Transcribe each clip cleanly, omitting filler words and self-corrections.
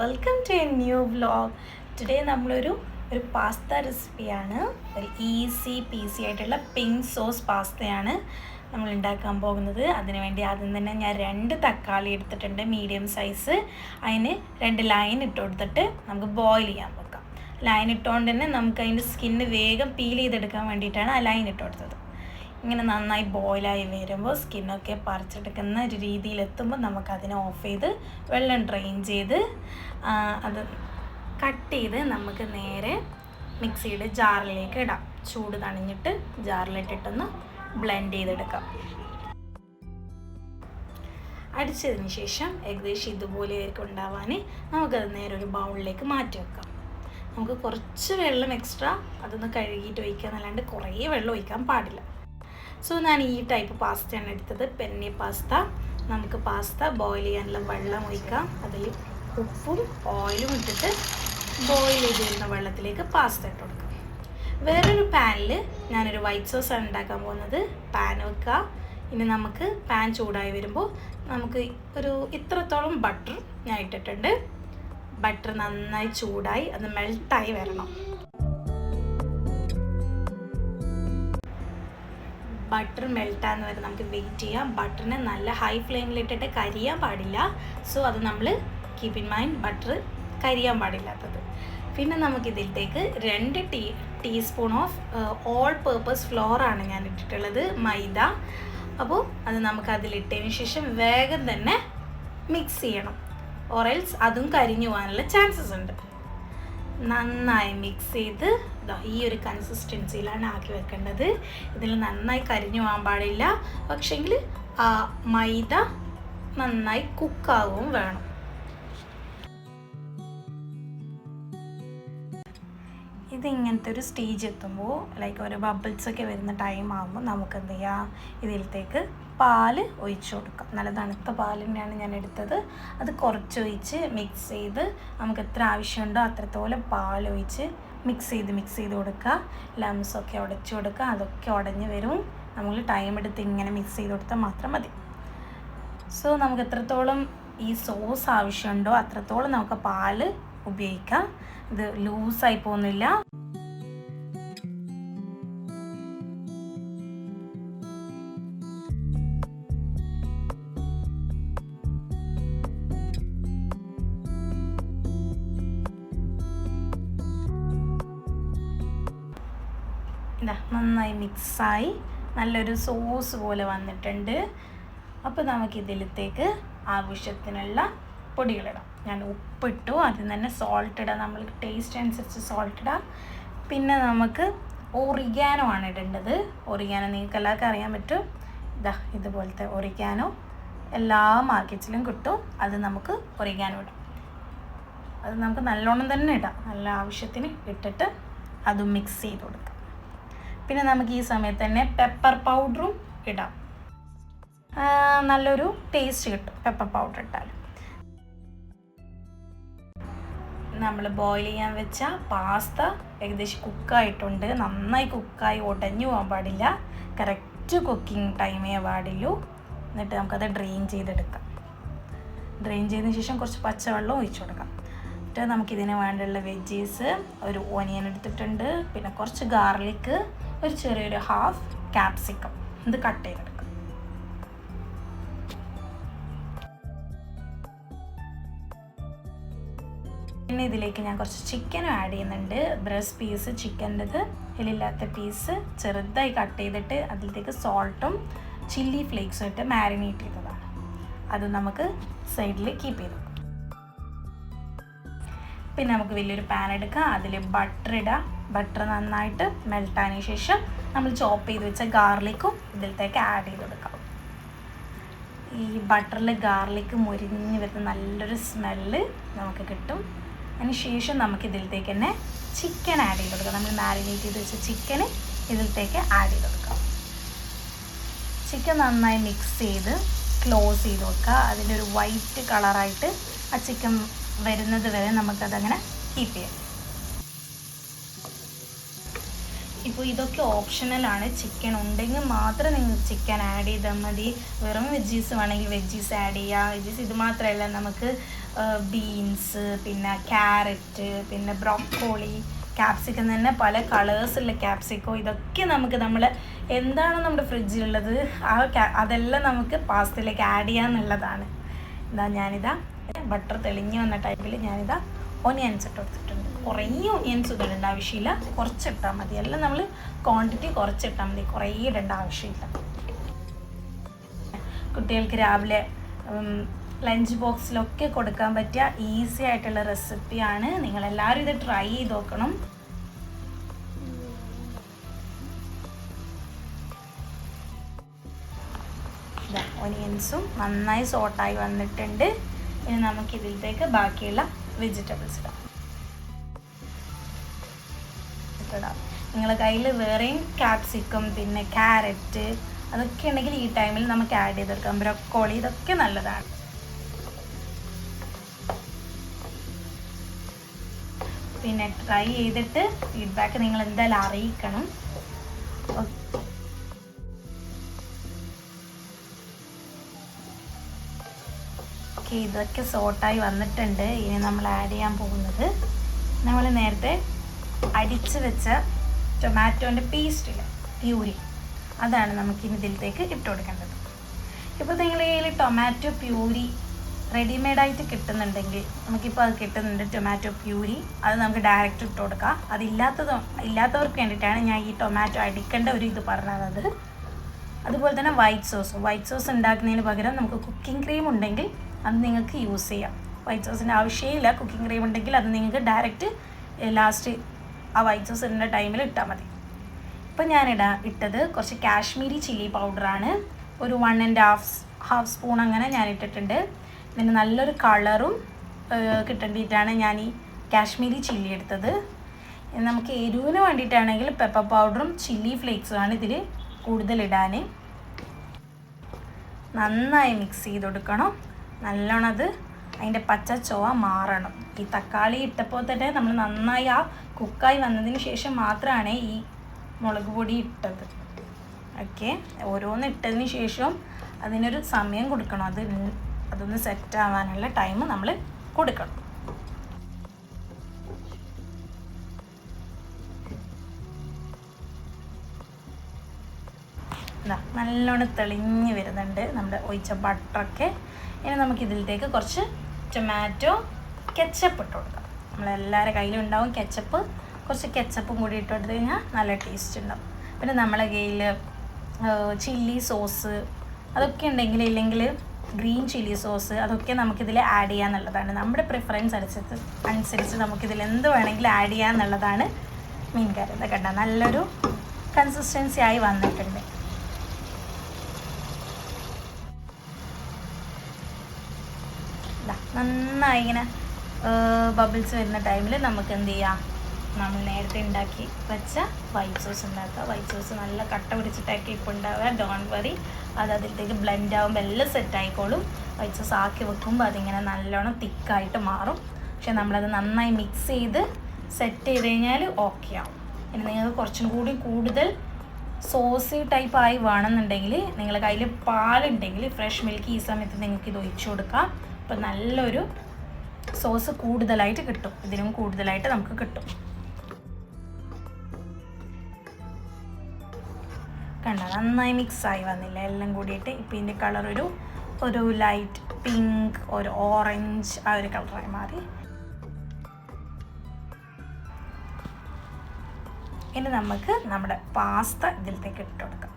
Welcome to a new vlog. Today നമ്മളൊരു pasta റെസിപ്പിയാണ്. ഒരു ഈസി പീസി ആയിട്ടുള്ള പിങ്ക് സോസ് പാസ്തയാണ് നമ്മൾ ഉണ്ടാക്കാൻ പോകുന്നത്. അതിനുവേണ്ടി ആദ്യം തന്നെ ഞാൻ 2 തക്കാളി എടുത്തിട്ടുണ്ട്, മീഡിയം സൈസ്. അതിന് 2 ലൈൻ ഇട്ട് കൊടുത്തിട്ട് നമുക്ക് ബോയിൽ ചെയ്യാൻ വെക്കാം. ലൈൻ ഇട്ടുകൊണ്ട് തന്നെ നമുക്ക് അതിൻ്റെ സ്കിന്ന് വേഗം പീൽ ചെയ്തെടുക്കാൻ വേണ്ടിയിട്ടാണ് ആ ലൈൻ ഇട്ട് കൊടുത്തത്. ഇങ്ങനെ നന്നായി ബോയിലായി വരുമ്പോൾ സ്കിന്നൊക്കെ പറിച്ചെടുക്കുന്ന ഒരു രീതിയിലെത്തുമ്പോൾ നമുക്കതിനെ ഓഫ് ചെയ്ത് വെള്ളം ഡ്രെയിൻ ചെയ്ത് അത് കട്ട് ചെയ്ത് നമുക്ക് നേരെ മിക്സിയുടെ ജാറിലേക്ക് ഇടാം. ചൂട് തണിഞ്ഞിട്ട് ജാറിലിട്ടിട്ടൊന്ന് ബ്ലെൻഡ് ചെയ്തെടുക്കാം. അടിച്ചതിന് ശേഷം ഏകദേശം ഇതുപോലെ ആയിരിക്കും ഉണ്ടാവാൻ. നമുക്കത് നേരെ ഒരു ബൗളിലേക്ക് മാറ്റി വെക്കാം. നമുക്ക് കുറച്ച് വെള്ളം എക്സ്ട്രാ അതൊന്ന് കഴുകിയിട്ട് ഒഴിക്കുക എന്നല്ലാണ്ട് കുറേ വെള്ളം ഒഴിക്കാൻ പാടില്ല. സോ ഞാൻ ഈ ടൈപ്പ് പാസ്തയാണ് എടുത്തത്, പെന്നെ പാസ്ത. നമുക്ക് പാസ്ത ബോയിൽ ചെയ്യാനുള്ള വെള്ളം ഒഴിക്കാം. അതിൽ ഉപ്പും ഓയിലും ഇട്ടിട്ട് ബോയിൽ ചെയ്ത് വരുന്ന വെള്ളത്തിലേക്ക് പാസ്ത ഇട്ട് കൊടുക്കാം. വേറൊരു പാനിൽ ഞാനൊരു വൈറ്റ് സോസാണ് ഉണ്ടാക്കാൻ പോകുന്നത്. പാൻ വെക്കുക. ഇനി നമുക്ക് പാൻ ചൂടായി വരുമ്പോൾ നമുക്ക് ഒരു ഇത്രത്തോളം ബട്ടർ ഞാൻ ഇട്ടിട്ടുണ്ട്. ബട്ടർ നന്നായി ചൂടായി അത് മെൽട്ടായി വരണം. ബട്ടർ മെൽട്ടാന്ന് വരെ നമുക്ക് വെയിറ്റ് ചെയ്യാം. ബട്ടറിനെ നല്ല ഹൈ ഫ്ലെയിമിലിട്ടിട്ട് കരിയാൻ പാടില്ല. സോ അത് നമ്മൾ കീപ്പ് ഇൻ മൈൻഡ്, ബട്ടർ കരിയാൻ പാടില്ലാത്തത്. പിന്നെ നമുക്കിതിലേക്ക് 2 ടീസ്പൂൺ ഓഫ് ഓൾ പേർപ്പസ് ഫ്ലോറാണ് ഞാൻ ഇട്ടിട്ടുള്ളത്, മൈദ. അപ്പോൾ അത് നമുക്ക് അതിലിട്ടതിന് ശേഷം വേഗം തന്നെ മിക്സ് ചെയ്യണം, ഓറൽസ് അതും കരിഞ്ഞു പോകാനുള്ള ചാൻസസ് ഉണ്ട്. നന്നായി മിക്സ് ചെയ്ത് ഈ ഒരു കൺസിസ്റ്റൻസിയിലാണ് ആക്കി വെക്കേണ്ടത്. ഇതിൽ നന്നായി കരിഞ്ഞു പോകാൻ പാടില്ല, പക്ഷെങ്കിൽ ആ മൈദ നന്നായി കുക്കാവും വേണം. ഇതിങ്ങനത്തെ ഒരു സ്റ്റേജ് എത്തുമ്പോൾ ലൈക്ക് ഒരു ബബിൾസൊക്കെ വരുന്ന ടൈം ആകുമ്പോൾ നമുക്ക് എന്ത് ചെയ്യാം, ഇതിലേക്ക് പാല് ഒഴിച്ചു കൊടുക്കാം. നല്ല തണുത്ത പാൽ തന്നെയാണ് ഞാൻ എടുത്തത്. അത് കുറച്ചൊഴിച്ച് മിക്സ് ചെയ്ത് നമുക്ക് എത്ര ആവശ്യമുണ്ടോ അത്രത്തോളം പാലൊഴിച്ച് മിക്സ് ചെയ്ത് കൊടുക്കുക. ലംസൊക്കെ ഉടച്ചു കൊടുക്കുക. അതൊക്കെ ഉടഞ്ഞ് വരും. നമ്മൾ ടൈം എടുത്ത് ഇങ്ങനെ മിക്സ് ചെയ്ത് കൊടുത്താൽ മാത്രം മതി. സോ നമുക്ക് എത്രത്തോളം ഈ സോസ് ആവശ്യമുണ്ടോ അത്രത്തോളം നമുക്ക് പാല് ഉപയോഗിക്കാം. ഇത് ലൂസായി പോകുന്നില്ല. നന്നായി മിക്സായി നല്ലൊരു സോസ് പോലെ വന്നിട്ടുണ്ട്. അപ്പോൾ നമുക്കിതിലത്തേക്ക് ആവശ്യത്തിനുള്ള പൊടികളിടാം. ഞാൻ ഉപ്പിട്ടു, അതിൽ തന്നെ സോൾട്ട് ഇടാം. നമ്മൾ ടേസ്റ്റ് അനുസരിച്ച് സോൾട്ട് ഇടാം. പിന്നെ നമുക്ക് ഒറിഗാനോ ആണ് ഇടേണ്ടത്. ഒറിഗാനോ നിങ്ങൾക്ക് എല്ലാവർക്കും അറിയാൻ പറ്റും. ഇതുപോലത്തെ ഒറിഗാനോ എല്ലാ മാർക്കറ്റിലും കിട്ടും. അത് നമുക്ക് ഒറിഗാനോ ഇടാം. അത് നമുക്ക് നല്ലോണം തന്നെ ഇടാം. നല്ല ആവശ്യത്തിന് ഇട്ടിട്ട് അത് മിക്സ് ചെയ്ത് കൊടുക്കാം. പിന്നെ നമുക്ക് ഈ സമയത്ത് തന്നെ പെപ്പർ പൗഡറും ഇടാം. നല്ലൊരു ടേസ്റ്റ് കിട്ടും പെപ്പർ പൗഡർ ഇട്ടാൽ. നമ്മൾ ബോയിൽ ചെയ്യാൻ വെച്ച പാസ്ത ഏകദേശം കുക്കായിട്ടുണ്ട്. നന്നായി കുക്കായി ഉടഞ്ഞു പോകാൻ പാടില്ല. കറക്റ്റ് കുക്കിംഗ് ടൈമേ പാടുള്ളൂ. എന്നിട്ട് നമുക്കത് ഡ്രെയിൻ ചെയ്തെടുക്കാം. ഡ്രെയിൻ ചെയ്തതിന് ശേഷം കുറച്ച് പച്ചവെള്ളം ഒഴിച്ചു കൊടുക്കാം. എന്നിട്ട് നമുക്കിതിന് വേണ്ടിയുള്ള വെജീസ്, ഒരു ഓനിയൻ എടുത്തിട്ടുണ്ട്, പിന്നെ കുറച്ച് ഗാർലിക്ക്, ഒരു ചെറിയൊരു ഹാഫ് ക്യാപ്സിക്കം, ഇത് കട്ട് ചെയ്തെടുക്കാം. പിന്നെ ഇതിലേക്ക് ഞാൻ കുറച്ച് ചിക്കനും ആഡ് ചെയ്യുന്നുണ്ട്. ബ്രസ്റ്റ് പീസ് ചിക്കൻ്റെത്, എല്ലില്ലാത്ത പീസ് ചെറുതായി കട്ട് ചെയ്തിട്ട് അതിലേക്ക് സോൾട്ടും ചില്ലി ഫ്ലേക്സും ഇട്ട് മാരിനേറ്റ് ചെയ്തതാണ്. അത് നമുക്ക് സൈഡിൽ കീപ്പ് ചെയ്ത് വെക്കാം. പിന്നെ നമുക്ക് വലിയൊരു പാൻ എടുക്കാം. അതിൽ ബട്ടർ ഇടാം. ബട്ടർ നന്നായിട്ട് മെൽട്ടായതിനു ശേഷം നമ്മൾ ചോപ്പ് ചെയ്ത് വെച്ച ഗാർലിക്കും ഇതിലേക്ക് ആഡ് ചെയ്ത് കൊടുക്കാം. ഈ ബട്ടറിൽ ഗാർലിക്ക് മുരിഞ്ഞ് വരുന്ന നല്ലൊരു സ്മെല്ല് നമുക്ക് കിട്ടും. അതിന് ശേഷം നമുക്ക് ഇതിലേക്ക് തന്നെ ചിക്കൻ ആഡ് ചെയ്ത് കൊടുക്കാം. നമ്മൾ മാരിനേറ്റ് ചെയ്ത് വെച്ച ചിക്കന് ഇതിലേക്ക് ആഡ് ചെയ്ത് കൊടുക്കാം. ചിക്കൻ നന്നായി മിക്സ് ചെയ്ത് ക്ലോസ് ചെയ്ത് വെക്കുക. അതിൻ്റെ ഒരു വൈറ്റ് കളറായിട്ട് ആ ചിക്കൻ വരുന്നത് വരെ നമുക്കതങ്ങനെ കീപ്പ് ചെയ്യാം. ഇപ്പോൾ ഇതൊക്കെ ഓപ്ഷണലാണ്. ചിക്കൻ ഉണ്ടെങ്കിൽ മാത്രം നിങ്ങൾ ചിക്കൻ ആഡ് ചെയ്താൽ മതി. വെറും വെജീസ് വേണമെങ്കിൽ വെജീസ് ആഡ് ചെയ്യുക. വെജീസ് ഇത് മാത്രമല്ല, നമുക്ക് ബീൻസ്, പിന്നെ ക്യാരറ്റ്, പിന്നെ ബ്രോക്കോളി, ക്യാപ്സിക്കം തന്നെ പല കളേഴ്സുള്ള ക്യാപ്സിക്കോ, ഇതൊക്കെ നമുക്ക് നമ്മൾ എന്താണോ നമ്മുടെ ഫ്രിഡ്ജിലുള്ളത് അതെല്ലാം നമുക്ക് പാസ്തയിലേക്ക് ആഡ് ചെയ്യാന്നുള്ളതാണ്. ഞാനിതാ ബട്ടർ തെളിഞ്ഞ് വന്ന ടൈപ്പിൽ ഞാനിതാ ഓനിയൻസ് ഇട്ട് കൊടുത്തിട്ടുണ്ട്. കുറേ ഓനിയൻസ് ഇടേണ്ട ആവശ്യമില്ല, കുറച്ചിട്ടാൽ മതി. എല്ലാം നമ്മൾ ക്വാണ്ടിറ്റി കുറച്ചിട്ടാൽ മതി, കുറേ ഇടേണ്ട ആവശ്യമില്ല. കുട്ടികൾക്ക് രാവിലെ ലഞ്ച് ബോക്സിലൊക്കെ കൊടുക്കാൻ പറ്റിയ ഈസി ആയിട്ടുള്ള റെസിപ്പിയാണ്. നിങ്ങളെല്ലാവരും ഇത് ട്രൈ ചെയ്ത് നോക്കണം. ഓനിയൻസും നന്നായി സോട്ടായി വന്നിട്ടുണ്ട്. ഇനി നമുക്ക് ഇതിലേക്ക് ബാക്കിയുള്ള വെജിറ്റബിൾസ് ഇടാം. നിങ്ങളുടെ കയ്യിൽ വേറെയും ക്യാപ്സിക്കം, പിന്നെ ക്യാരറ്റ് അതൊക്കെ ഉണ്ടെങ്കിൽ ഈ ടൈമിൽ നമുക്ക് ആഡ് ചെയ്തെടുക്കാം. ബ്രോക്കോളി, ഇതൊക്കെ നല്ലതാണ്. പിന്നെ ട്രൈ ചെയ്തിട്ട് ഫീഡ്ബാക്ക് നിങ്ങൾ എന്തായാലും അറിയിക്കണം. ഓക്കെ, ഇതൊക്കെ സോട്ടായി വന്നിട്ടുണ്ട്. ഇനി നമ്മൾ ആഡ് ചെയ്യാൻ പോകുന്നത് നമ്മൾ നേരത്തെ അടിച്ച് വെച്ച ടൊമാറ്റോൻ്റെ പേസ്റ്റില്ല, പ്യൂരി, അതാണ് നമുക്കിനി ഇതിലേക്ക് ഇട്ട് കൊടുക്കേണ്ടത്. ഇപ്പോൾ നിങ്ങൾ കയ്യിൽ ടൊമാറ്റോ പ്യൂരി റെഡിമെയ്ഡായിട്ട് കിട്ടുന്നുണ്ടെങ്കിൽ, നമുക്കിപ്പോൾ അത് കിട്ടുന്നുണ്ട് ടൊമാറ്റോ പ്യൂരി, അത് നമുക്ക് ഡയറക്റ്റ് ഇട്ട് കൊടുക്കാം. ഇല്ലാത്തവർക്ക് വേണ്ടിയിട്ടാണ് ഞാൻ ഈ ടൊമാറ്റോ അടിക്കേണ്ട ഒരു ഇത് പറഞ്ഞത്. അതുപോലെ തന്നെ വൈറ്റ് സോസ് ഉണ്ടാക്കുന്നതിന് പകരം നമുക്ക് കുക്കിംഗ് ക്രീം ഉണ്ടെങ്കിൽ അത് നിങ്ങൾക്ക് യൂസ് ചെയ്യാം. വൈറ്റ് സോസിൻ്റെ ആവശ്യമില്ല. കുക്കിംഗ് ക്രീം ഉണ്ടെങ്കിൽ അത് നിങ്ങൾക്ക് ഡയറക്റ്റ് ലാസ്റ്റ് ആ വൈറ്റ് സോസ് ഇടുന്ന ടൈമിൽ ഇട്ടാൽ മതി. ഇപ്പം ഇട്ടത് കുറച്ച് കാശ്മീരി ചില്ലി പൗഡറാണ്. ഒരു 1.5 സ്പൂൺ അങ്ങനെ ഞാൻ ഇട്ടിട്ടുണ്ട്. പിന്നെ നല്ലൊരു കളറും കിട്ടേണ്ടിയിട്ടാണ് ഞാൻ ഈ കാശ്മീരി ചില്ലി എടുത്തത്. നമുക്ക് എരിവിന് വേണ്ടിയിട്ടാണെങ്കിൽ പെപ്പർ പൗഡറും ചില്ലി ഫ്ലേക്സുമാണ് ഇതിൽ കൂടുതലിടാൻ. നന്നായി മിക്സ് ചെയ്ത് കൊടുക്കണം. നല്ലോണം അതിൻ്റെ പച്ച ചുവ മാറണം. ഈ തക്കാളി ഇട്ടപ്പോൾ തന്നെ നമ്മൾ നന്നായി ആ കുക്കായി വന്നതിന് ശേഷം മാത്രമാണ് ഈ മുളക് പൊടി ഇട്ടത്. ഓക്കെ, ഓരോന്ന് ഇട്ടതിന് ശേഷം അതിനൊരു സമയം കൊടുക്കണം. അതൊന്ന് സെറ്റ് ആവാനുള്ള ടൈം നമ്മൾ കൊടുക്കണം. നല്ലോണം തെളിഞ്ഞ് വരുന്നുണ്ട് നമ്മുടെ ഒഴിച്ച ബട്ടറൊക്കെ. ഇനി നമുക്കിതിലേക്ക് കുറച്ച് ടൊമാറ്റോ കെച്ചപ്പ് ഇട്ട് കൊടുക്കാം. നമ്മളെല്ലാവരുടെ കയ്യിലും ഉണ്ടാവും കെച്ചപ്പ്. കുറച്ച് കെച്ചപ്പും കൂടി ഇട്ട് കൊടുത്തു കഴിഞ്ഞാൽ നല്ല ടേസ്റ്റ് ഉണ്ടാവും. പിന്നെ നമ്മളെ കയ്യിൽ ചില്ലി സോസ് അതൊക്കെ ഉണ്ടെങ്കിൽ, ഇല്ലെങ്കിൽ ഗ്രീൻ ചില്ലി സോസ്, അതൊക്കെ നമുക്കിതിൽ ആഡ് ചെയ്യാന്നുള്ളതാണ്. നമ്മുടെ പ്രിഫറൻസ് അനുസരിച്ച് നമുക്കിതിൽ എന്ത് വേണമെങ്കിലും ആഡ് ചെയ്യാന്നുള്ളതാണ് മെയിൻ കാര്യം. ഇതൊക്കെ കണ്ട നല്ലൊരു കൺസിസ്റ്റൻസി ആയി വന്നിട്ടുണ്ട്. നന്നായി ഇങ്ങനെ ബബിൾസ് വരുന്ന ടൈമിൽ നമുക്ക് എന്ത് ചെയ്യാം, നമ്മൾ നേരത്തെ ഉണ്ടാക്കി വെച്ച വൈറ്റ് സോസ് ഉണ്ടാക്കുക. വൈറ്റ് സോസ് നല്ല കട്ട പിടിച്ചിട്ടൊക്കെ ഇപ്പോൾ ഉണ്ടാവുക. ഡോണ്ട് വറി, അതിലേക്ക് ബ്ലെൻഡ് ആകുമ്പോൾ എല്ലാം സെറ്റായിക്കോളും. വൈറ്റ് സോസ് ആക്കി വെക്കുമ്പോൾ അതിങ്ങനെ നല്ലോണം തിക്കായിട്ട് മാറും. പക്ഷെ നമ്മളത് നന്നായി മിക്സ് ചെയ്ത് സെറ്റ് ചെയ്ത് കഴിഞ്ഞാൽ ഓക്കെ ആവും. ഇനി നിങ്ങൾക്ക് കുറച്ചും കൂടി കൂടുതൽ സോസി ടൈപ്പായി വേണമെന്നുണ്ടെങ്കിൽ നിങ്ങളുടെ കയ്യിൽ പാലുണ്ടെങ്കിൽ ഫ്രഷ് മിൽക്ക് ഈ സമയത്ത് നിങ്ങൾക്ക് ഇത് ഒഴിച്ചു കൊടുക്കാം. അപ്പോൾ നല്ലൊരു സോസ് കൂടുതലായിട്ട് കിട്ടും. ഇതിനും കൂടുതലായിട്ട് നമുക്ക് കിട്ടും. കണ്ട നന്നായി മിക്സായി വന്നില്ല എല്ലാം കൂടിയിട്ട്. ഇപ്പോൾ ഇതിൻ്റെ കളർ ഒരു ലൈറ്റ് പിങ്ക്, ഒരു ഓറഞ്ച്, ആ ഒരു കളറായി മാറി. ഇനി നമുക്ക് നമ്മുടെ പാസ്ത ഇതിലേക്ക് ഇട്ട് കൊടുക്കാം.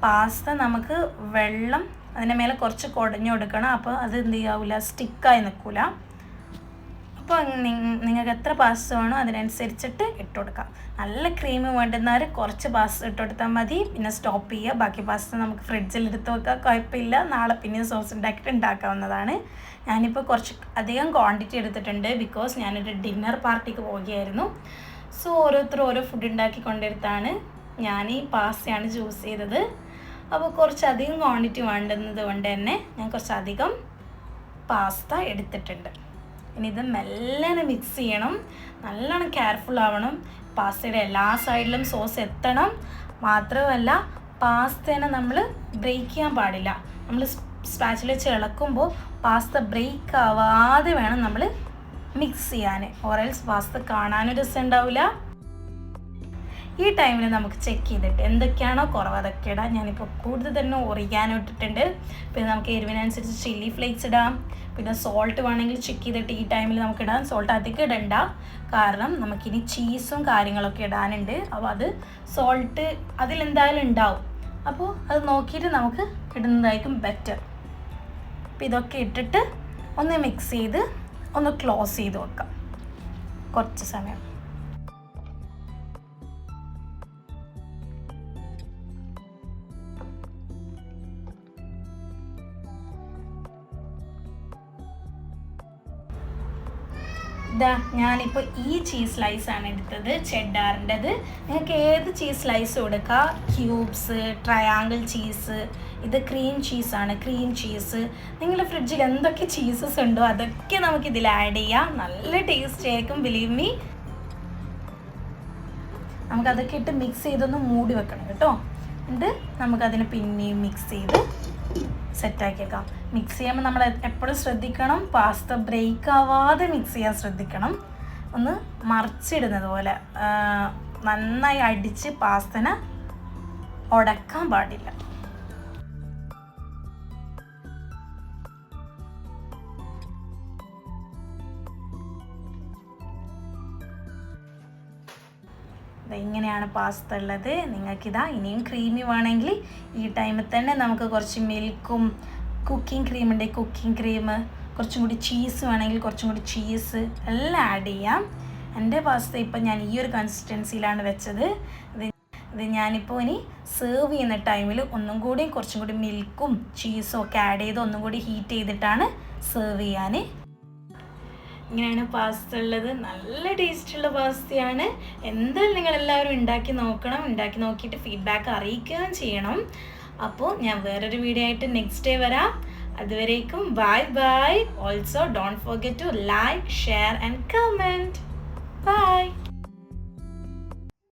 പാസ്ത നമുക്ക് വെള്ളം അതിൻ്റെ മേലെ കുറച്ച് കുടഞ്ഞു കൊടുക്കണം. അപ്പോൾ അത് എന്ത് ചെയ്യാവില്ല, സ്റ്റിക്കായി നിൽക്കില്ല. അപ്പോൾ നിങ്ങൾക്ക് എത്ര പാസ്ത വേണോ അതിനനുസരിച്ചിട്ട് ഇട്ട് കൊടുക്കാം. നല്ല ക്രീം വേണ്ടുന്നവർ കുറച്ച് പാസ്ത ഇട്ട് കൊടുത്താൽ മതി. പിന്നെ സ്റ്റോപ്പ് ചെയ്യുക. ബാക്കി പാസ്ത നമുക്ക് ഫ്രിഡ്ജിൽ എടുത്ത് വെക്കാം, കുഴപ്പമില്ല. നാളെ പിന്നെ സോസ് ഉണ്ടാക്കാവുന്നതാണ്. ഞാനിപ്പോൾ കുറച്ച് അധികം ക്വാണ്ടിറ്റി എടുത്തിട്ടുണ്ട്. ബിക്കോസ് ഞാനൊരു ഡിന്നർ പാർട്ടിക്ക് പോവുകയായിരുന്നു. സോ ഓരോരുത്തരും ഓരോ ഫുഡ് ഉണ്ടാക്കി കൊണ്ടെടുത്താണ് ഞാൻ ഈ പാസ്തയാണ് ചൂസ് ചെയ്തത്. അപ്പോൾ കുറച്ചധികം ക്വാണ്ടിറ്റി വേണ്ടുന്നത് കൊണ്ട് തന്നെ ഞാൻ കുറച്ചധികം പാസ്ത എടുത്തിട്ടുണ്ട്. ഇനി ഇത് മെല്ലനെ മിക്സ് ചെയ്യണം. നല്ലോണം കെയർഫുൾ ആവണം. പാസ്തയുടെ എല്ലാ സൈഡിലും സോസ് എത്തണം. മാത്രമല്ല പാസ്തേനെ നമ്മൾ ബ്രേക്ക് ചെയ്യാൻ പാടില്ല. നമ്മൾ സ്പാച്ചിൽ വെച്ച് ഇളക്കുമ്പോൾ പാസ്ത ബ്രേക്ക് ആവാതെ വേണം നമ്മൾ മിക്സ് ചെയ്യാൻ, ഓറൽസ് പാസ്ത കാണാനൊരു രസം ഉണ്ടാവില്ല. ഈ ടൈമിൽ നമുക്ക് ചെക്ക് ചെയ്തിട്ട് എന്തൊക്കെയാണോ കുറവ് അതൊക്കെ ഇടാം. ഞാനിപ്പോൾ കൂടുതൽ തന്നെ ഒറിഗാനോ ഇട്ടിട്ടുണ്ട്. പിന്നെ നമുക്ക് എരിവിനനുസരിച്ച് ചില്ലി ഫ്ലേക്സ് ഇടാം. പിന്നെ സോൾട്ട് വേണമെങ്കിൽ ചെക്ക് ചെയ്തിട്ട് ഈ ടൈമിൽ നമുക്ക് ഇടാം. സോൾട്ട് അധികം ഇടണ്ട, കാരണം നമുക്കിനി ചീസും കാര്യങ്ങളൊക്കെ ഇടാനുണ്ട്. അപ്പോൾ അത് സോൾട്ട് അതിലെന്തായാലും ഉണ്ടാവും. അപ്പോൾ അത് നോക്കിയിട്ട് നമുക്ക് ഇടുന്നതായിരിക്കും ബെറ്റർ. അപ്പോൾ ഇതൊക്കെ ഇട്ടിട്ട് ഒന്ന് മിക്സ് ചെയ്ത് ഒന്ന് ക്ലോസ് ചെയ്ത് വെക്കാം കുറച്ച് സമയം. ഇതാ ഞാനിപ്പോൾ ഈ ചീസ് സ്ലൈസാണ് എടുത്തത്, ചെഡാറിൻ്റെത്. നിങ്ങൾക്ക് ഏത് ചീസ് സ്ലൈസും എടുക്കാം. ക്യൂബ്സ്, ട്രയാങ്കിൾ ചീസ്, ഇത് ക്രീം ചീസാണ്, ക്രീം ചീസ്. നിങ്ങളുടെ ഫ്രിഡ്ജിൽ എന്തൊക്കെ ചീസസ് ഉണ്ടോ അതൊക്കെ നമുക്കിതിൽ ആഡ് ചെയ്യാം. നല്ല ടേസ്റ്റ് ആയിരിക്കും, ബിലീവ് മീ. നമുക്കതൊക്കെ ഇട്ട് മിക്സ് ചെയ്തൊന്ന് മൂടി വെക്കണം കേട്ടോ. എന്നിട്ട് നമുക്കതിനെ പിന്നെയും മിക്സ് ചെയ്ത് സെറ്റാക്കിയേക്കാം. മിക്സ് ചെയ്യുമ്പോൾ നമ്മൾ എപ്പോഴും ശ്രദ്ധിക്കണം, പാസ്ത ബ്രേക്ക് ആവാതെ മിക്സ് ചെയ്യാൻ ശ്രദ്ധിക്കണം. ഒന്ന് മറിച്ചിടുന്നത് പോലെ നന്നായി അടിച്ച് പാസ്തനെ ഉടക്കാൻ പാടില്ല. ഇങ്ങനെയാണ് പാസ്ത ഉള്ളത്. നിങ്ങൾക്കിതാ ഇനിയും ക്രീമി വേണമെങ്കിൽ ഈ ടൈമിൽ തന്നെ നമുക്ക് കുറച്ച് മിൽക്കും കുക്കിംഗ് ക്രീം ഉണ്ടെങ്കിൽ കുക്കിംഗ് ക്രീം, കുറച്ചും കൂടി ചീസ് വേണമെങ്കിൽ കുറച്ചും കൂടി ചീസ് എല്ലാം ആഡ് ചെയ്യാം. എൻ്റെ പാസ്ത ഇപ്പം ഞാൻ ഈ ഒരു കൺസിസ്റ്റൻസിയിലാണ് വെച്ചത്. ഇത് ഞാനിപ്പോൾ ഇനി സെർവ് ചെയ്യുന്ന ടൈമിൽ ഒന്നും കൂടി കുറച്ചും കൂടി മിൽക്കും ചീസും ഒക്കെ ആഡ് ചെയ്ത് ഒന്നും കൂടി ഹീറ്റ് ചെയ്തിട്ടാണ് സെർവ് ചെയ്യാൻ. ഇങ്ങനെയാണ് പാസ്ത ഉള്ളത്. നല്ല ടേസ്റ്റുള്ള പാസ്തയാണ്. എന്തായാലും നിങ്ങളെല്ലാവരും ഉണ്ടാക്കി നോക്കണം. ഉണ്ടാക്കി നോക്കിയിട്ട് ഫീഡ്ബാക്ക് അറിയിക്കുകയും ചെയ്യണം. അപ്പോൾ ഞാൻ വേറൊരു വീഡിയോ ആയിട്ട് നെക്സ്റ്റ് ഡേ വരാം. അതുവരേക്കും bye bye. Also don't forget to like, share and comment. By.